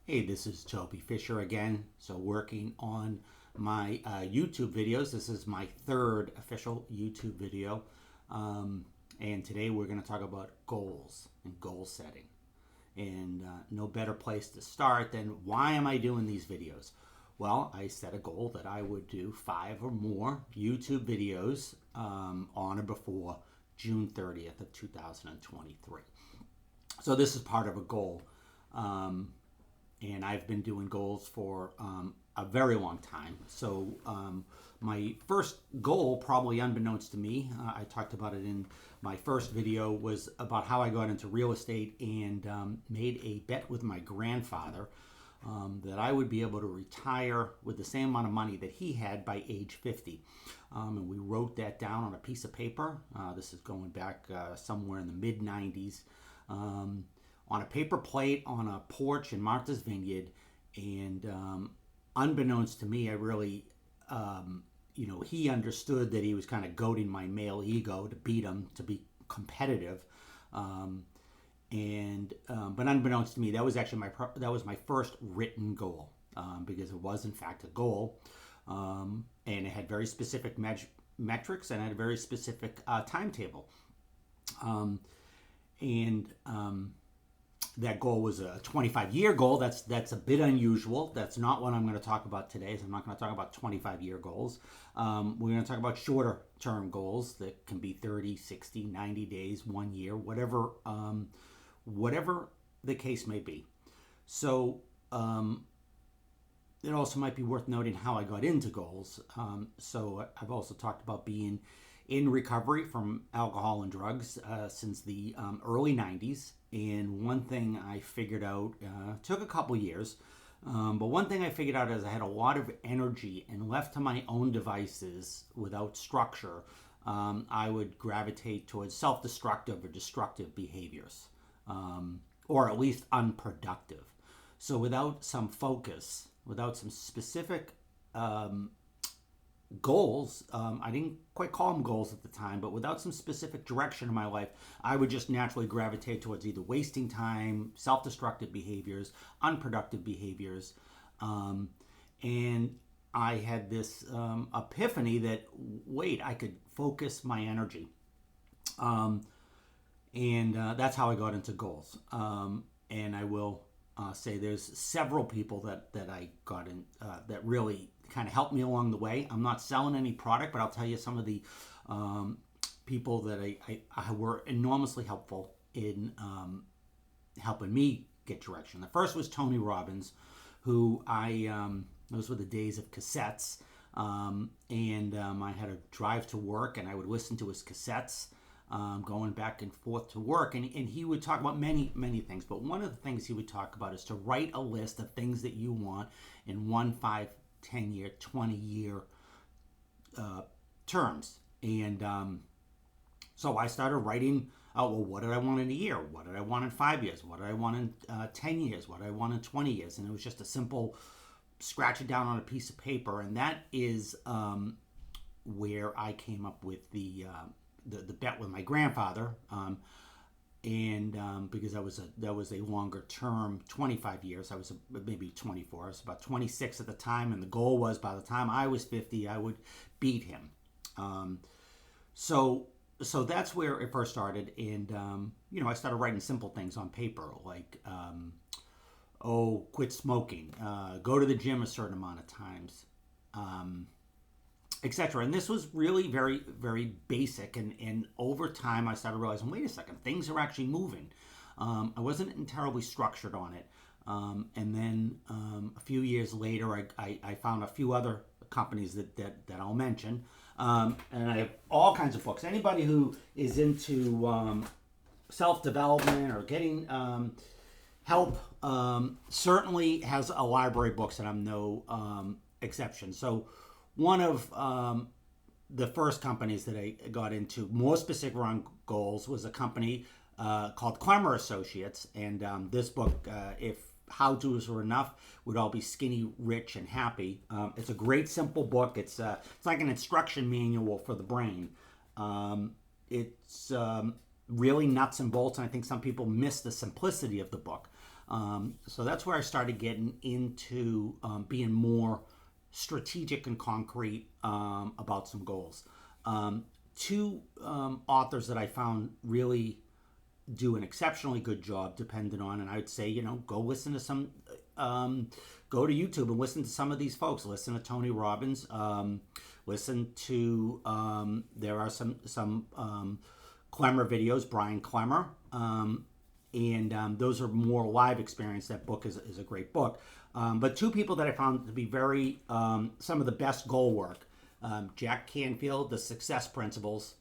Hey, this is Toby Fisher again. So, working on my YouTube videos. This is my third official YouTube video. And today we're going to talk about goals and goal setting. And no better place to start than why am I doing these videos? Well, I set a goal that I would do 5 or more YouTube videos on or before June 30th of 2023. So this is part of a goal. And I've been doing goals for a very long time. So my first goal, probably unbeknownst to me, I talked about it in my first video, was about how I got into real estate and made a bet with my grandfather that I would be able to retire with the same amount of money that he had by age 50. And we wrote that down on a piece of paper. This is going back somewhere in the mid 90s. On a paper plate on a porch in Martha's Vineyard. And unbeknownst to me, I really, he understood that he was kind of goading my male ego to beat him, to be competitive. But unbeknownst to me, that was actually my first written goal, because it was in fact a goal, and it had very specific metrics and had a very specific timetable. That goal was a 25-year goal. That's a bit unusual. That's not what I'm going to talk about today. So I'm not going to talk about 25-year goals. We're going to talk about shorter term goals that can be 30, 60, 90 days, 1 year, whatever the case may be. So it also might be worth noting how I got into goals. So I've also talked about being in recovery from alcohol and drugs since the early 90s. And one thing I figured out, took a couple years, but one thing I figured out is I had a lot of energy, and left to my own devices without structure, I would gravitate towards self-destructive or destructive behaviors, or at least unproductive. So without some focus, without some specific goals, I didn't quite call them goals at the time, but without some specific direction in my life, I would just naturally gravitate towards either wasting time, self-destructive behaviors, unproductive behaviors. And I had this epiphany that, wait, I could focus my energy. And that's how I got into goals. And I will say there's several people that I got in that really kind of helped me along the way. I'm not selling any product, but I'll tell you some of the people that I were enormously helpful in helping me get direction. The first was Tony Robbins, who those were the days of cassettes, and I had to drive to work, and I would listen to his cassettes. Going back and forth to work, and he would talk about many things, but one of the things he would talk about is to write a list of things that you want in 1, 5, 10 year, 20 year terms. And so I started writing out, well, what did I want in a year? What did I want in 5 years? What did I want in 10 years? What did I want in 20 years? And it was just a simple scratch it down on a piece of paper. And that is where I came up with the bet with my grandfather. Because that was a longer term, 25 years. I was maybe 24. I was about 26 at the time, and the goal was by the time I was 50, I would beat him. So that's where it first started, and I started writing simple things on paper like, quit smoking, go to the gym a certain amount of times, etc. And this was really very, very basic. And over time, I started realizing, wait a second, things are actually moving. I wasn't terribly structured on it. And then a few years later, I found a few other companies that I'll mention. And I have all kinds of books. Anybody who is into self-development or getting help certainly has a library of books, and I'm no exception. So one of the first companies that I got into, more specific around goals, was a company called Clemmer Associates. And this book, if how-tos were enough, would all be skinny, rich, and happy. It's a great, simple book. It's like an instruction manual for the brain. It's really nuts and bolts, and I think some people miss the simplicity of the book. So that's where I started getting into being more strategic and concrete about some goals. Two authors that I found really do an exceptionally good job depending on, and I would say, go listen to some, go to YouTube and listen to some of these folks. Listen to Tony Robbins. Listen to, there are some Clemmer videos, Brian Clemmer. And those are more live experience. That book is a great book. But two people that I found to be very, some of the best goal work. Jack Canfield, The Success Principles.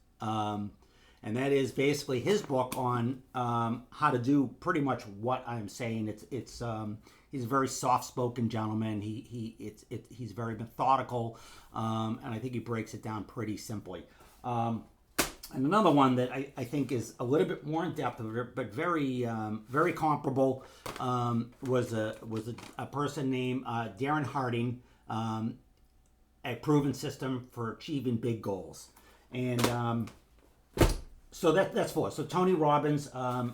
And that is basically his book on how to do pretty much what I'm saying. He's a very soft-spoken gentleman. He's very methodical, and I think he breaks it down pretty simply. And another one that I think is a little bit more in depth, but very very comparable, was a person named Darren Harding, A Proven System for Achieving Big Goals. And so that's four. So Tony Robbins,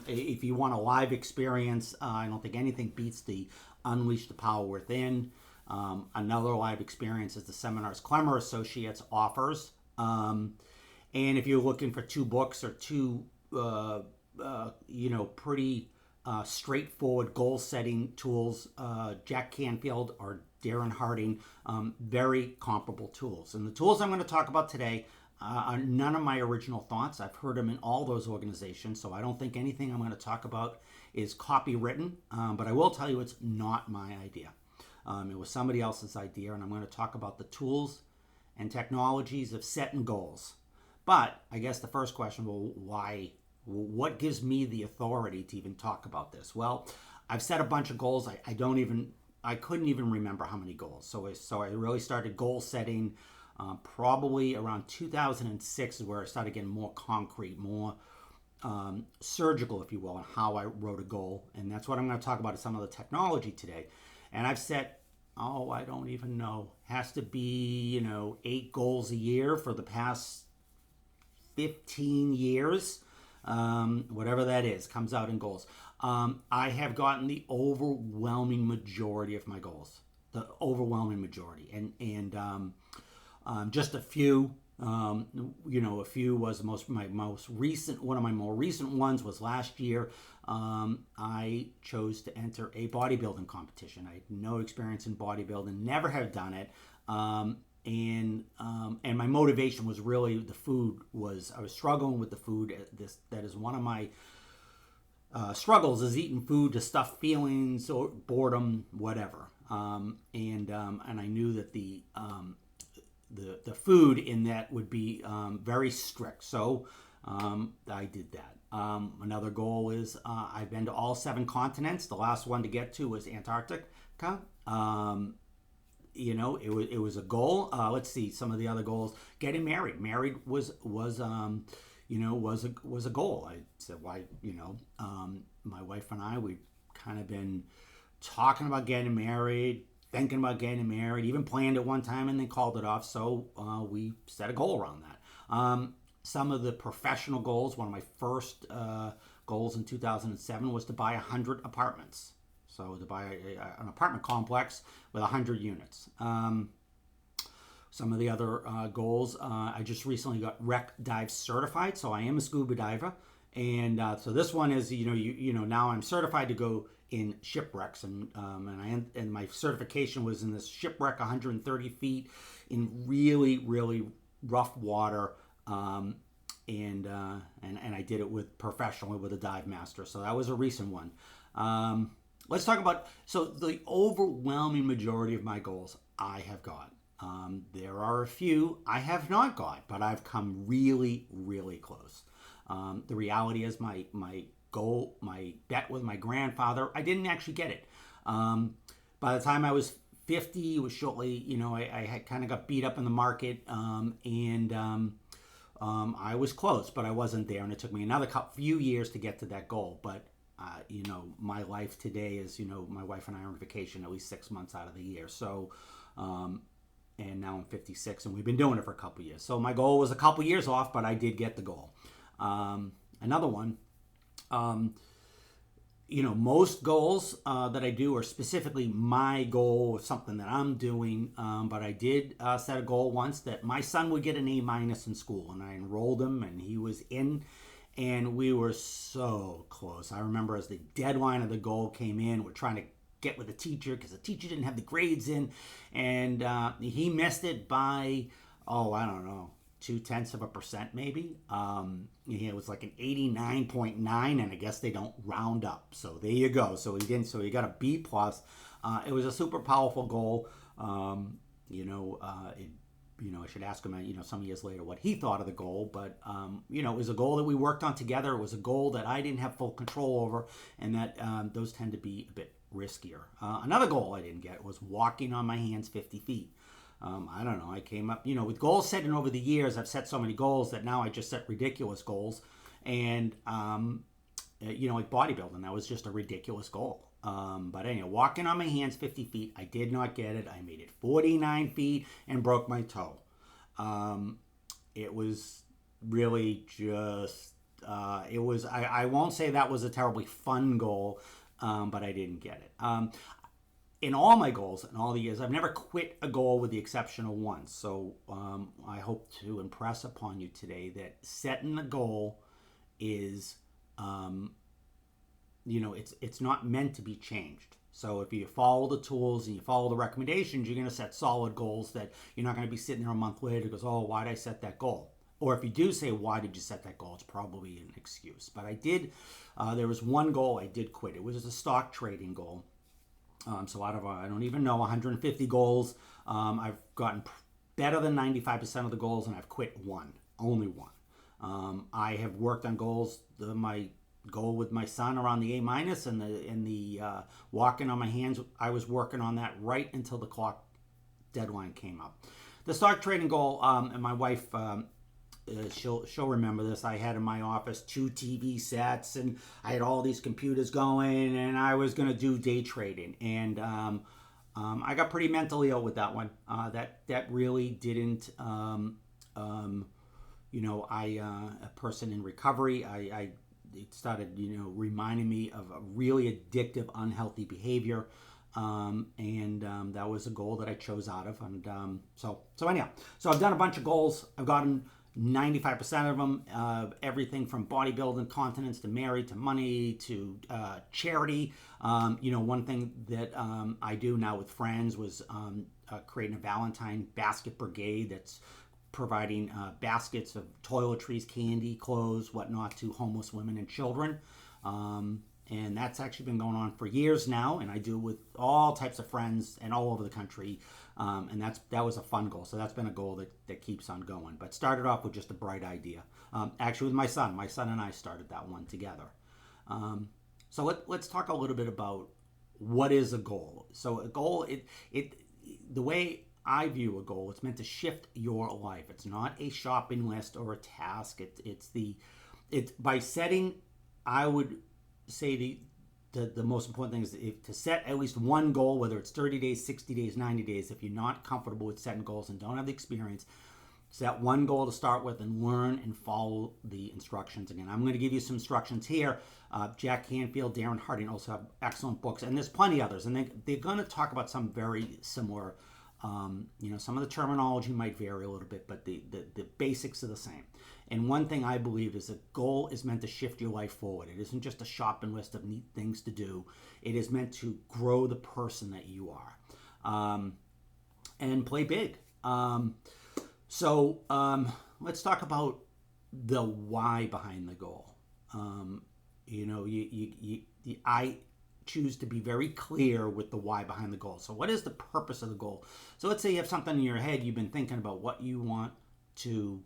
if you want a live experience, I don't think anything beats the Unleash the Power Within. Another live experience is the seminars Clemmer Associates offers. And if you're looking for two books or two, pretty straightforward goal-setting tools, Jack Canfield or Darren Harding, very comparable tools. And the tools I'm going to talk about today are none of my original thoughts. I've heard them in all those organizations, so I don't think anything I'm going to talk about is copywritten, but I will tell you it's not my idea. It was somebody else's idea, and I'm going to talk about the tools and technologies of setting goals. But I guess the first question, well, why? What gives me the authority to even talk about this? Well, I've set a bunch of goals. I couldn't even remember how many goals. So I really started goal setting probably around 2006 is where I started getting more concrete, more surgical, if you will, on how I wrote a goal. And that's what I'm going to talk about is some of the technology today. And I've set, I don't even know, has to be, 8 goals a year for the past 15 years. Whatever that is, comes out in goals. I have gotten the overwhelming majority of my goals. The overwhelming majority. And just a few, a few was my most recent, one of my more recent ones was last year. I chose to enter a bodybuilding competition. I had no experience in bodybuilding, never have done it. And my motivation was really the food. I was struggling with the food. That is one of my struggles, is eating food to stuff feelings or boredom, whatever. And I knew that the food in that would be very strict. So I did that. Another goal is I've been to all 7 continents. The last one to get to was Antarctica. It was a goal. Let's see some of the other goals. Getting married. Married was a goal. I said, why, my wife and I, we've kind of been talking about getting married, thinking about getting married, even planned it one time and then called it off. So we set a goal around that. Some of the professional goals, one of my first goals in 2007 was to buy 100 apartments. So to buy an apartment complex with 100 units. Some of the other goals, I just recently got Wreck Dive certified, so I am a scuba diver. And so this one is, now I'm certified to go in shipwrecks, and my certification was in this shipwreck, 130 feet in really, really rough water. And I did it professionally with a dive master. So that was a recent one. Let's talk about, so the overwhelming majority of my goals I have got. There are a few I have not got, but I've come really, really close. The reality is my goal, my bet with my grandfather, I didn't actually get it. By the time I was 50, it was shortly, I had kind of got beat up in the market, and I was close, but I wasn't there, and it took me another few years to get to that goal. But my life today is, my wife and I are on vacation at least 6 months out of the year. So, and now I'm 56, and we've been doing it for a couple years. So my goal was a couple years off, but I did get the goal. Another one, most goals that I do are specifically my goal or something that I'm doing. But I did set a goal once that my son would get an A minus in school, and I enrolled him, and he was in, and we were so close. I remember as the deadline of the goal came in, we're trying to get with the teacher because the teacher didn't have the grades in, and he missed it by, I don't know, 0.2% maybe. It was like an 89.9, and I guess they don't round up. So there you go. So he didn't. So he got a B plus. It was a super powerful goal. I should ask him, some years later what he thought of the goal. But it was a goal that we worked on together. It was a goal that I didn't have full control over, and that those tend to be a bit riskier. Another goal I didn't get was walking on my hands 50 feet. I don't know. I came up, with goals set in over the years. I've set so many goals that now I just set ridiculous goals. And, like bodybuilding, that was just a ridiculous goal. But anyway, walking on my hands 50 feet, I did not get it. I made it 49 feet and broke my toe. It was really just, I won't say that was a terribly fun goal, but I didn't get it. In all my goals in all the years, I've never quit a goal with the exception of one. So I hope to impress upon you today that setting a goal is, it's not meant to be changed. So if you follow the tools and you follow the recommendations, you're going to set solid goals that you're not going to be sitting there a month later and goes, why did I set that goal? Or if you do say, why did you set that goal? It's probably an excuse. But I did, there was one goal I did quit. It was a stock trading goal. So out of, I don't even know, 150 goals, I've gotten better than 95% of the goals, and I've quit only one. I have worked on goals. My goal with my son around the A minus and the walking on my hands, I was working on that right until the clock deadline came up. The stock trading goal, and my wife, she'll remember this. I had in my office 2 TV sets, and I had all these computers going, and I was going to do day trading. And I got pretty mentally ill with that one. That really didn't. A person in recovery. It started reminding me of a really addictive, unhealthy behavior. That was a goal that I chose out of. And so anyhow, so I've done a bunch of goals. I've gotten 95% of them, everything from bodybuilding, continence, to married, to money, to charity. One thing that I do now with friends was creating a Valentine basket brigade that's providing baskets of toiletries, candy, clothes, whatnot to homeless women and children. And that's actually been going on for years now, and I do with all types of friends and all over the country. And that was a fun goal. So that's been a goal that keeps on going. But started off with just a bright idea. Actually, with my son. My son and I started that one together. So let's talk a little bit about what is a goal. So a goal, the way I view a goal, it's meant to shift your life. It's not a shopping list or a task. It's by setting, I would say the most important thing is to set at least one goal, whether it's 30 days, 60 days, 90 days. If you're not comfortable with setting goals and don't have the experience, set one goal to start with and learn and follow the instructions. Again, I'm going to give you some instructions here. Jack Canfield, Darren Harding also have excellent books, and there's plenty others. And they're going to talk about some very similar, some of the terminology might vary a little bit, but the basics are the same. And one thing I believe is a goal is meant to shift your life forward. It isn't just a shopping list of neat things to do. It is meant to grow the person that you are, and play big. So let's talk about the why behind the goal. I choose to be very clear with the why behind the goal. So what is the purpose of the goal? So let's say you have something in your head, you've been thinking about what you want to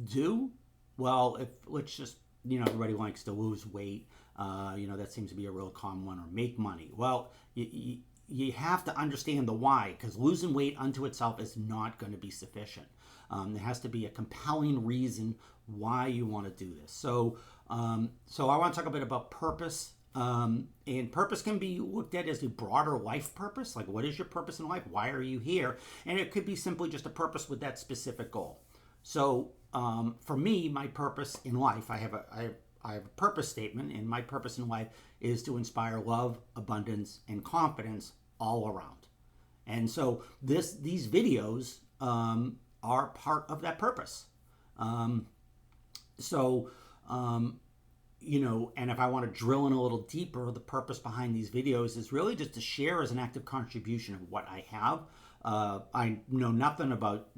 do. Well, let's just, everybody likes to lose weight. That seems to be a real common one, or make money. Well, you have to understand the why, because losing weight unto itself is not going to be sufficient. There has to be a compelling reason why you want to do this. So I want to talk a bit about purpose. And purpose can be looked at as a broader life purpose. Like, what is your purpose in life? Why are you here? And it could be simply just a purpose with that specific goal. So for me, my purpose in life, I have I have a purpose statement, and my purpose in life is to inspire love, abundance, and confidence all around. And so these videos are part of that purpose. Um, so, and if I want to drill in a little deeper, the purpose behind these videos is really just to share as an active contribution of what I have. I know nothing about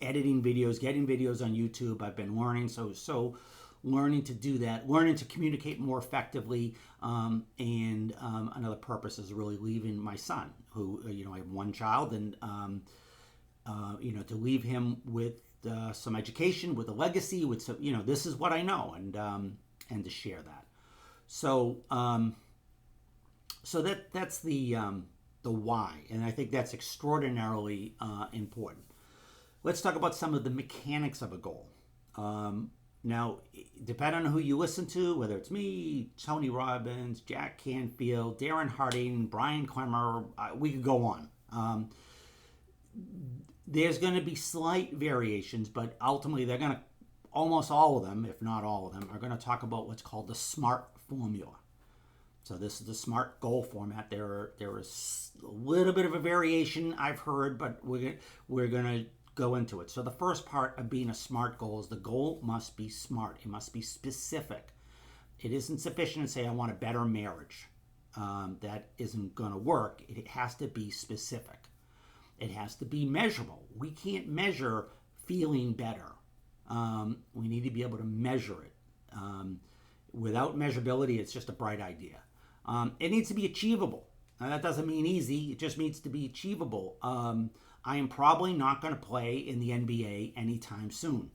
editing videos, getting videos on YouTube. I've been learning, so learning to do that, learning to communicate more effectively, and another purpose is really leaving my son, who I have one child, and to leave him with some education, with a legacy, with some, this is what I know, and to share that. So that's the why, and I think that's extraordinarily important. Let's talk about some of the mechanics of a goal. Now, depending on who you listen to, whether it's me, Tony Robbins, Jack Canfield, Darren Harding, Brian Clemmer, we could go on. There's going to be slight variations, but ultimately they're going to, almost all of them, if not all of them, are going to talk about what's called the SMART formula. So this is the SMART goal format. There is a little bit of a variation I've heard, but we're going to go into it. So the first part of being a SMART goal is the goal must be smart. It must be specific. It isn't sufficient to say I want a better marriage. That isn't going to work. It has to be specific. It has to be measurable. We can't measure feeling better. We need to be able to measure it. Without measurability, it's just a bright idea. It needs to be achievable. Now, that doesn't mean easy. It just needs to be achievable. I am probably not going to play in the NBA anytime soon.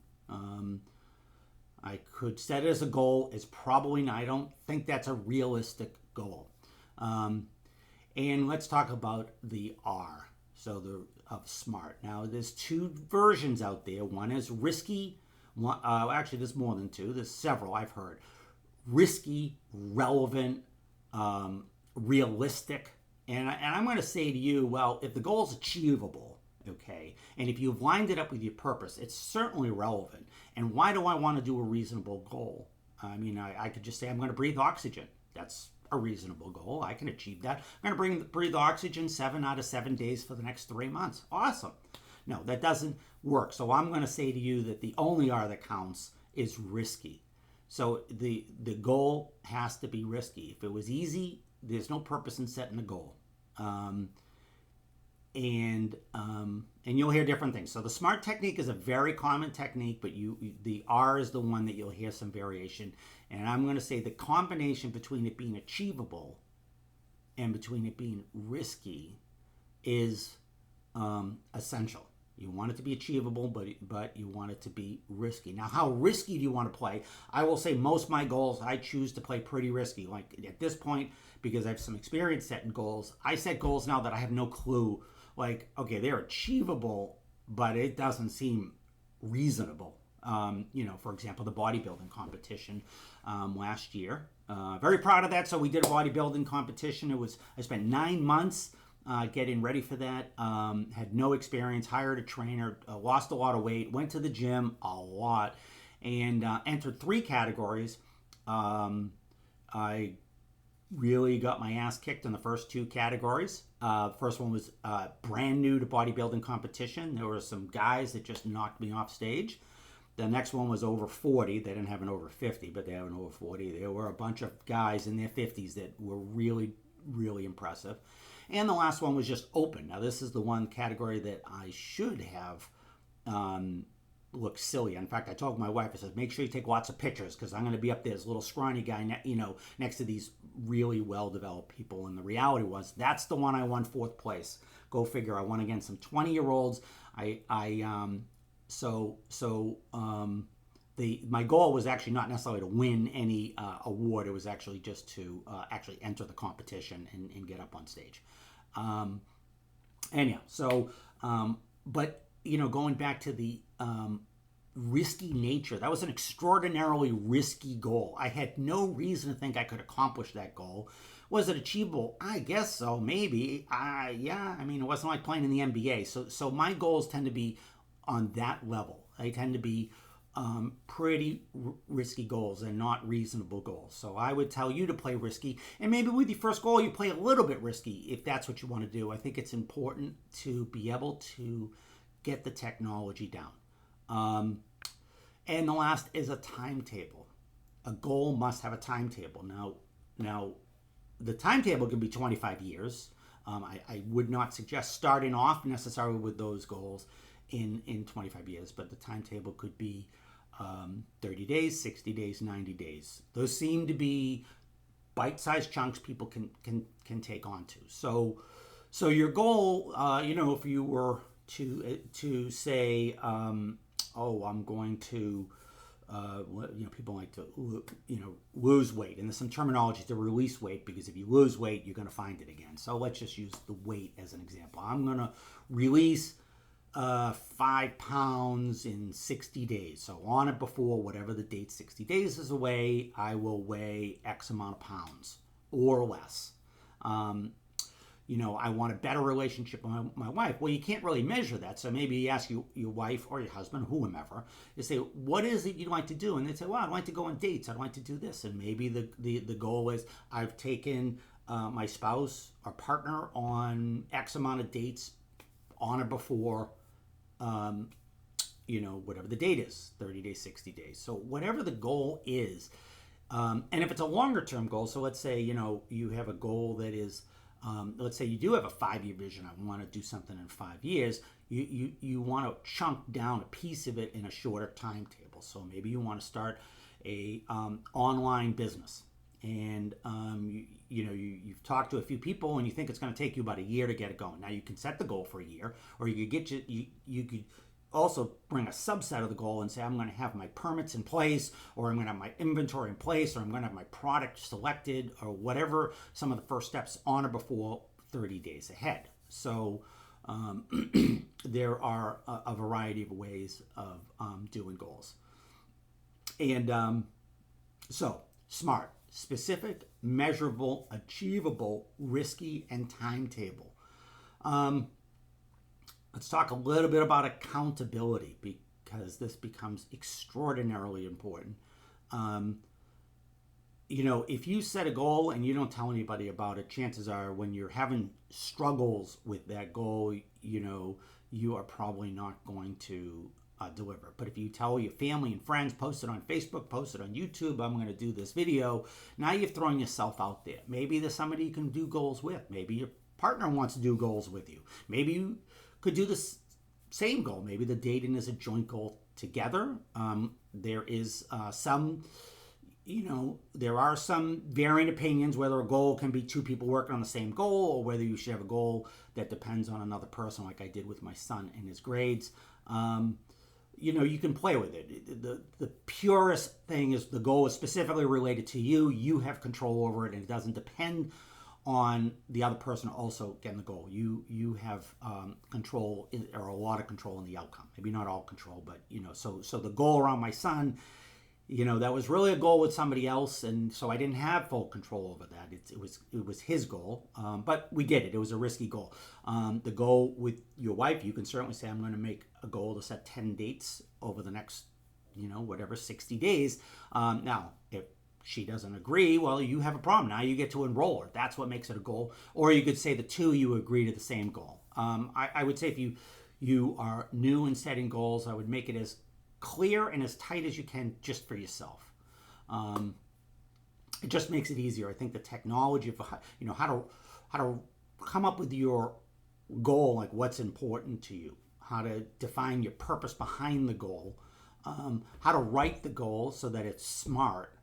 I could set it as a goal. It's probably not. I don't think that's a realistic goal. And let's talk about the R, of SMART. Now, there's two versions out there. One is risky. Actually, there's more than two. There's several I've heard. Risky, relevant, realistic. And I'm going to say to you, well, if the goal is achievable, okay, and if you've lined it up with your purpose, it's certainly relevant. And why do I want to do a reasonable goal? I mean, I could just say I'm going to breathe oxygen. That's a reasonable goal. I can achieve that. I'm going to breathe oxygen 7 out of 7 days for the next 3 months. Awesome. No, that doesn't work. So I'm going to say to you that the only R that counts is risky. So the goal has to be risky. If it was easy, there's no purpose in setting a goal. And you'll hear different things. So the SMART technique is a very common technique, but the R is the one that you'll hear some variation. And I'm going to say the combination between it being achievable and between it being risky is essential. You want it to be achievable, but you want it to be risky. Now, how risky do you want to play? I will say most of my goals, I choose to play pretty risky. Like at this point, because I have some experience setting goals, I set goals now that I have no clue. Like, okay, they're achievable, but it doesn't seem reasonable. For example, the bodybuilding competition last year. Very proud of that. So we did a bodybuilding competition. I spent 9 months getting ready for that. Had no experience, hired a trainer, lost a lot of weight, went to the gym a lot, and entered 3 categories. I really got my ass kicked in the first 2 categories. The first one was brand new to bodybuilding competition. There were some guys that just knocked me off stage. The next one was over 40. They didn't have an over 50, but they have an over 40. There were a bunch of guys in their 50s that were really, really impressive. And the last one was just open. Now, this is the one category that I should have looked silly. In fact, I told my wife, I said, make sure you take lots of pictures because I'm going to be up there as a little scrawny guy, next to these really well-developed people. And the reality was, that's the one I won 4th place. Go figure. I won against some 20-year-olds. My goal was actually not necessarily to win any award. It was actually just to actually enter the competition and get up on stage. But going back to the risky nature, that was an extraordinarily risky goal. I had no reason to think I could accomplish that goal. Was it achievable? I guess so, maybe. Yeah, I mean, it wasn't like playing in the NBA. So my goals tend to be on that level. They tend to be pretty risky goals and not reasonable goals. So I would tell you to play risky, and maybe with your first goal you play a little bit risky if that's what you want to do. I think it's important to be able to get the technology down. And the last is a timetable. A goal must have a timetable. Now, the timetable can be 25 years. I would not suggest starting off necessarily with those goals in 25 years, but the timetable could be 30 days, 60 days, 90 days. Those seem to be bite-sized chunks people can take on to. So your goal, if you were to say, I'm going to, people like to, lose weight. And there's some terminology to release weight, because if you lose weight, you're going to find it again. So let's just use the weight as an example. I'm going to release 5 pounds in 60 days. So on it before, whatever the date 60 days is away, I will weigh X amount of pounds or less. I want a better relationship with my wife. Well, you can't really measure that. So maybe you ask your wife or your husband, whomever, you say, what is it you'd like to do? And they say, well, I'd like to go on dates. I'd like to do this. And maybe the goal is, I've taken my spouse or partner on X amount of dates on or before, whatever the date is, 30 days, 60 days. So whatever the goal is, and if it's a longer term goal, so let's say, you have a goal that is, let's say you do have a 5-year vision. I want to do something in 5 years. You want to chunk down a piece of it in a shorter timetable. So maybe you want to start a online business, and you've talked to a few people, and you think it's going to take you about a year to get it going. Now you can set the goal for a year, or you could also bring a subset of the goal and say, I'm going to have my permits in place, or I'm going to have my inventory in place, or I'm going to have my product selected, or whatever some of the first steps on or before 30 days ahead. So there are a variety of ways of doing goals. And so SMART: specific, measurable, achievable, risky, and timetable. Let's talk a little bit about accountability, because this becomes extraordinarily important. If you set a goal and you don't tell anybody about it, chances are when you're having struggles with that goal, you are probably not going to deliver. But if you tell your family and friends, post it on Facebook, post it on YouTube, I'm going to do this video, now you're throwing yourself out there. Maybe there's somebody you can do goals with. Maybe your partner wants to do goals with you. Maybe you could do the same goal. Maybe the dating is a joint goal together. There is there are some varying opinions whether a goal can be 2 people working on the same goal, or whether you should have a goal that depends on another person, like I did with my son and his grades. You can play with it. The purest thing is the goal is specifically related to you. You have control over it, and it doesn't depend on the other person also getting the goal. You have control, or a lot of control in the outcome. Maybe not all control, but so the goal around my son, that was really a goal with somebody else, and so I didn't have full control over that. It was his goal, but we did it. It was a risky goal. The goal with your wife, you can certainly say, I'm going to make a goal to set 10 dates over the next 60 days. Now, if she doesn't agree, well, you have a problem. Now you get to enroll her. That's what makes it a goal. Or you could say the two of you agree to the same goal. I would say if you are new in setting goals, I would make it as clear and as tight as you can just for yourself. It just makes it easier. I think the technology of how to come up with your goal, like what's important to you, how to define your purpose behind the goal, how to write the goal so that it's smart.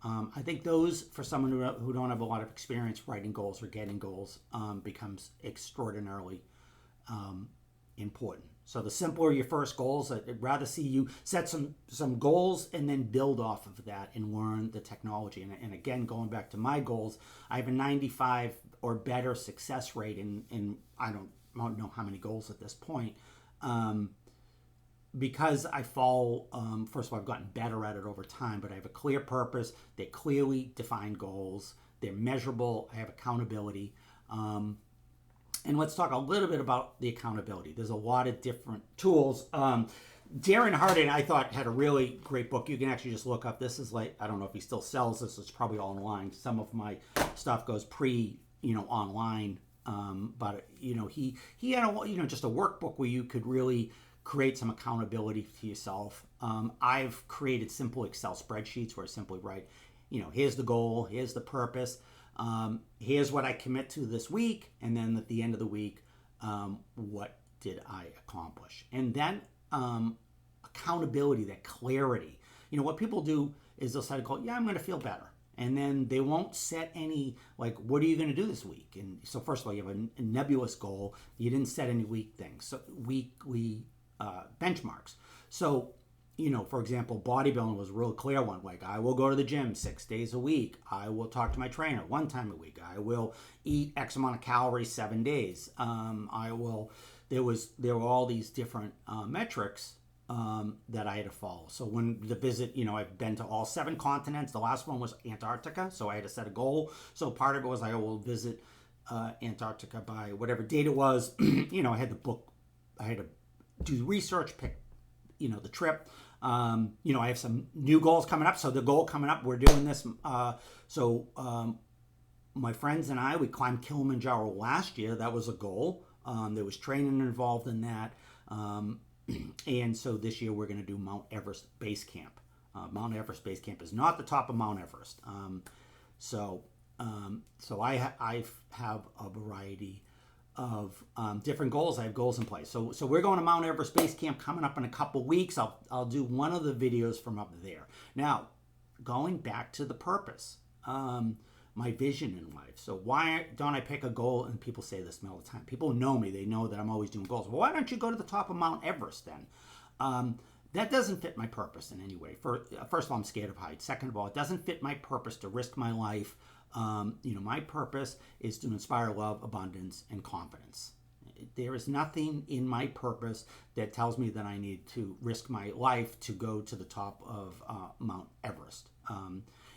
I think those, for someone who don't have a lot of experience writing goals or getting goals, becomes extraordinarily important. So the simpler your first goals, I'd rather see you set some goals and then build off of that and learn the technology. And again, going back to my goals, I have a 95 or better success rate in I don't know how many goals at this point. Because I follow, first of all, I've gotten better at it over time, but I have a clear purpose. They're clearly defined goals. They're measurable. I have accountability. And let's talk a little bit about the accountability. There's a lot of different tools. Darren Hardin, I thought, had a really great book. You can actually just look up. This is like, I don't know if he still sells this. It's probably all online. Some of my stuff goes online. But he had just a workbook where you could really create some accountability to yourself. I've created simple Excel spreadsheets where I simply write, here's the goal, here's the purpose, here's what I commit to this week, and then at the end of the week, what did I accomplish? And then accountability, that clarity. What people do is they'll set a goal, yeah, I'm going to feel better. And then they won't set any, like, what are you going to do this week? And so first of all, you have a nebulous goal. You didn't set any week things, so weekly benchmarks. So, for example, bodybuilding was a real clear one. Like, I will go to the gym 6 days a week. I will talk to my trainer 1 time a week. I will eat X amount of calories 7 days. There were all these different metrics that I had to follow. So when the visit, I've been to all 7 continents. The last one was Antarctica, so I had to set a goal. So part of it was I will visit Antarctica by whatever date it was. I had to do research, pick, the trip. I have some new goals coming up. So the goal coming up, we're doing this. My friends and I, we climbed Kilimanjaro last year. That was a goal. There was training involved in that. And so this year we're going to do Mount Everest Base Camp. Mount Everest Base Camp is not the top of Mount Everest. So I have a variety of different goals. I have goals in place. So we're going to Mount Everest Base Camp coming up in a couple weeks. I'll do one of the videos from up there. Now, going back to the purpose. My vision in life. So why don't I pick a goal? And people say this all the time. People know me. They know that I'm always doing goals. Well, why don't you go to the top of Mount Everest then? That doesn't fit my purpose in any way. First of all, I'm scared of heights. Second of all, it doesn't fit my purpose to risk my life. My purpose is to inspire love, abundance, and confidence. There is nothing in my purpose that tells me that I need to risk my life to go to the top of Mount Everest.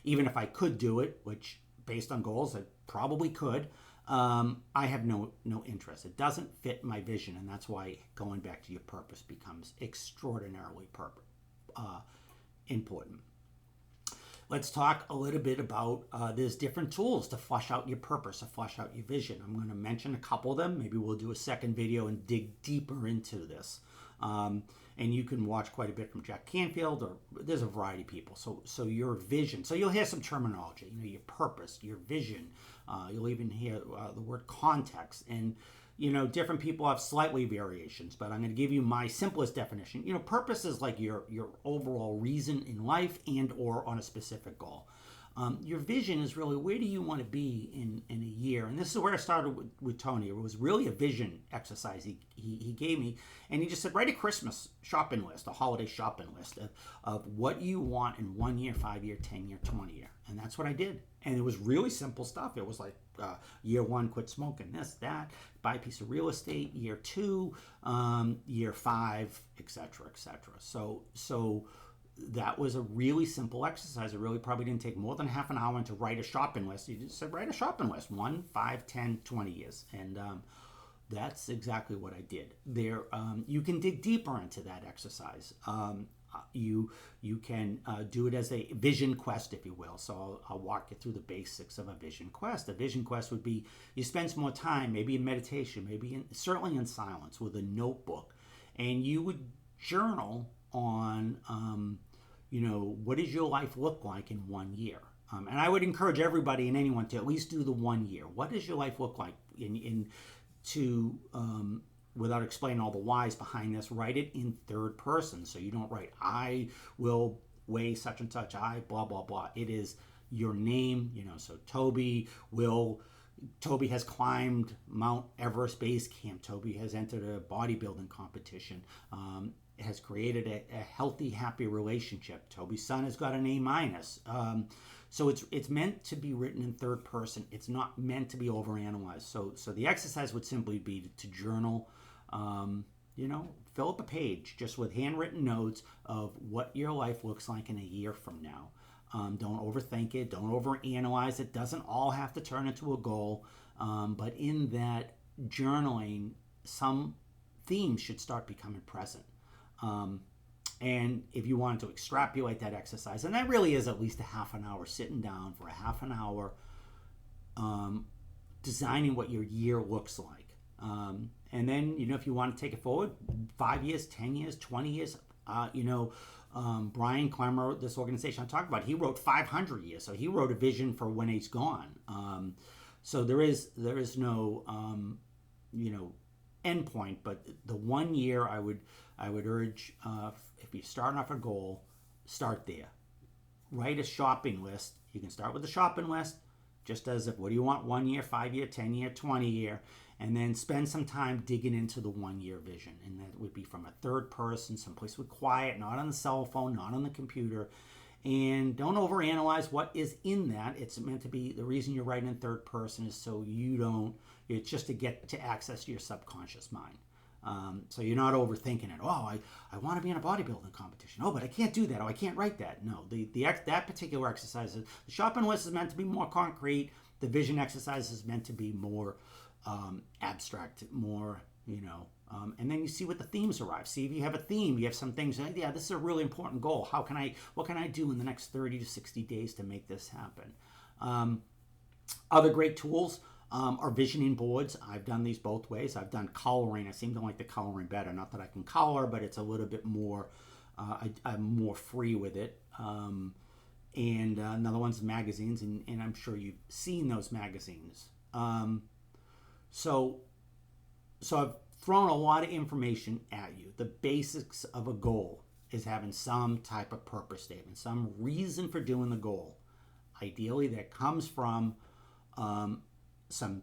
Even if I could do it, which based on goals, I probably could. I have no interest. It doesn't fit my vision, and that's why going back to your purpose becomes extraordinarily important. Let's talk a little bit about there's different tools to flesh out your purpose, to flesh out your vision. I'm going to mention a couple of them. Maybe we'll do a second video and dig deeper into this. And you can watch quite a bit from Jack Canfield, or there's a variety of people. So your vision. So you'll hear some terminology, your purpose, your vision. You'll even hear the word context. And, different people have slightly variations, but I'm going to give you my simplest definition. Purpose is like your overall reason in life and or on a specific goal. Your vision is really, where do you want to be in a year? And this is where I started with Tony. It was really a vision exercise he gave me. And he just said, write a Christmas shopping list, a holiday shopping list of what you want in 1 year, 5 year, 10 year, 20 year. And that's what I did. And it was really simple stuff. It was like year 1, quit smoking, this, that, buy a piece of real estate, year 2, year 5, etc., etc. So that was a really simple exercise. It really probably didn't take more than half an hour to write a shopping list. You just said, write a shopping list, 1, 5, 10, 20 years. And that's exactly what I did. There, you can dig deeper into that exercise. You can do it as a vision quest, if you will. So I'll walk you through the basics of a vision quest. A vision quest would be you spend some more time, maybe in meditation, certainly in silence with a notebook, and you would journal on what does your life look like in 1 year? And I would encourage everybody and anyone to at least do the 1 year. What does your life look like without explaining all the whys behind this, write it in third person. So you don't write, I will weigh such and such, I blah, blah, blah. It is your name, so Toby has climbed Mount Everest Base Camp. Toby has entered a bodybuilding competition, has created a healthy, happy relationship. Toby's son has got an A-. So it's meant to be written in third person. It's not meant to be overanalyzed. So the exercise would simply be to journal, fill up a page just with handwritten notes of what your life looks like in a year from now. Don't overthink it. Don't overanalyze it. Doesn't all have to turn into a goal. But in that journaling, some themes should start becoming present. And if you wanted to extrapolate that exercise, and that really is at least a half an hour, sitting down for a half an hour, designing what your year looks like. And then, if you want to take it forward, 5 years, 10 years, 20 years, Brian Clemmer, this organization I'm talking about, he wrote 500 years. So he wrote a vision for when he's gone. So there is no, end point, but the 1 year I would urge, if you're starting off a goal, start there. Write a shopping list. You can start with the shopping list, just as if, what do you want 1 year, 5 year, 10 year, 20 year, and then spend some time digging into the 1 year vision. And that would be from a third person, someplace with quiet, not on the cell phone, not on the computer. And don't overanalyze what is in that. It's meant to be, the reason you're writing in third person is so it's just to get to access your subconscious mind. So you're not overthinking it. Oh, I want to be in a bodybuilding competition. Oh, but I can't do that. Oh, I can't write that. No, that particular exercise, the shopping list is meant to be more concrete. The vision exercise is meant to be more abstract, more, and then you see what the themes arrive. See if you have a theme. You have some things. Yeah, this is a really important goal. What can I do in the next 30 to 60 days to make this happen? Other great tools are visioning boards. I've done these both ways. I've done coloring. I seem to like the coloring better. Not that I can color, but it's a little bit more, I'm more free with it. And another one's magazines, and I'm sure you've seen those magazines. So I've thrown a lot of information at you. The basics of a goal is having some type of purpose statement, some reason for doing the goal. Ideally, that comes from some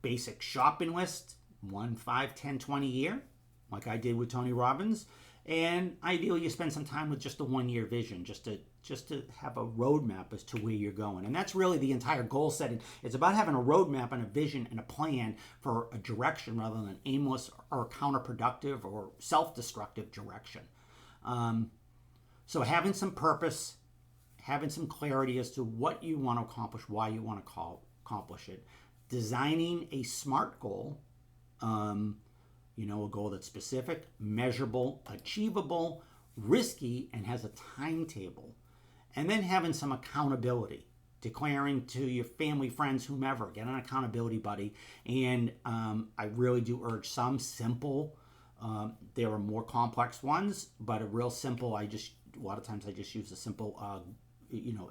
basic shopping list, 1, 5, 10, 20 year, like I did with Tony Robbins. And ideally, you spend some time with just a 1 year vision, just to have a roadmap as to where you're going. And that's really the entire goal setting. It's about having a roadmap and a vision and a plan for a direction rather than an aimless or counterproductive or self-destructive direction. So having some purpose, having some clarity as to what you want to accomplish, why you want to accomplish it, designing a SMART goal, a goal that's specific, measurable, achievable, risky, and has a timetable. And then having some accountability, declaring to your family, friends, whomever, get an accountability buddy. And I really do urge some simple, there are more complex ones, but a real simple, a lot of times I just use a simple,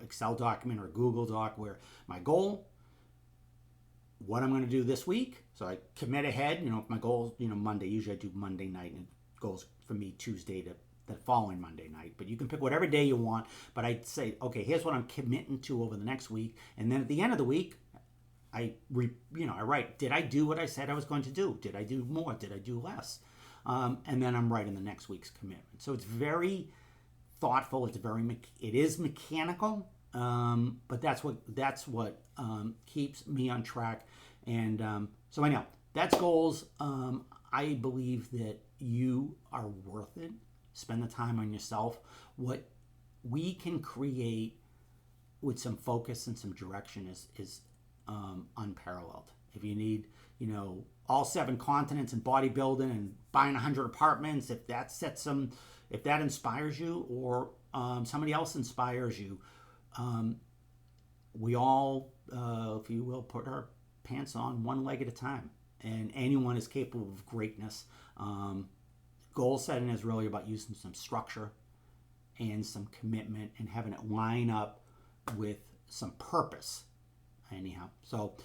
Excel document or Google Doc where my goal, what I'm going to do this week. So I commit ahead, if my goal, Monday, usually I do Monday night, and it goes for me Tuesday to the following Monday night. But you can pick whatever day you want. But I'd say, okay, here's what I'm committing to over the next week. And then at the end of the week, I write, did I do what I said I was going to do? Did I do more? Did I do less? And then I'm writing the next week's commitment. So it's very thoughtful. It is mechanical. But that's what keeps me on track. And so anyhow, that's goals. I believe that you are worth it. Spend the time on yourself. What we can create with some focus and some direction is unparalleled. If you need, all 7 continents and bodybuilding and buying 100 apartments, if that inspires you, or somebody else inspires you, we all, if you will, put our pants on one leg at a time, and anyone is capable of greatness. Goal setting is really about using some structure and some commitment and having it line up with some purpose. Anyhow, so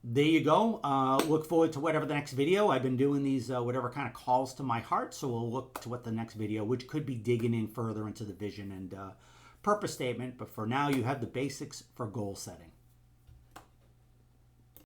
there you go. Look forward to whatever the next video. I've been doing these whatever kind of calls to my heart, so we'll look to what the next video, which could be digging in further into the vision and purpose statement. But for now, you have the basics for goal setting.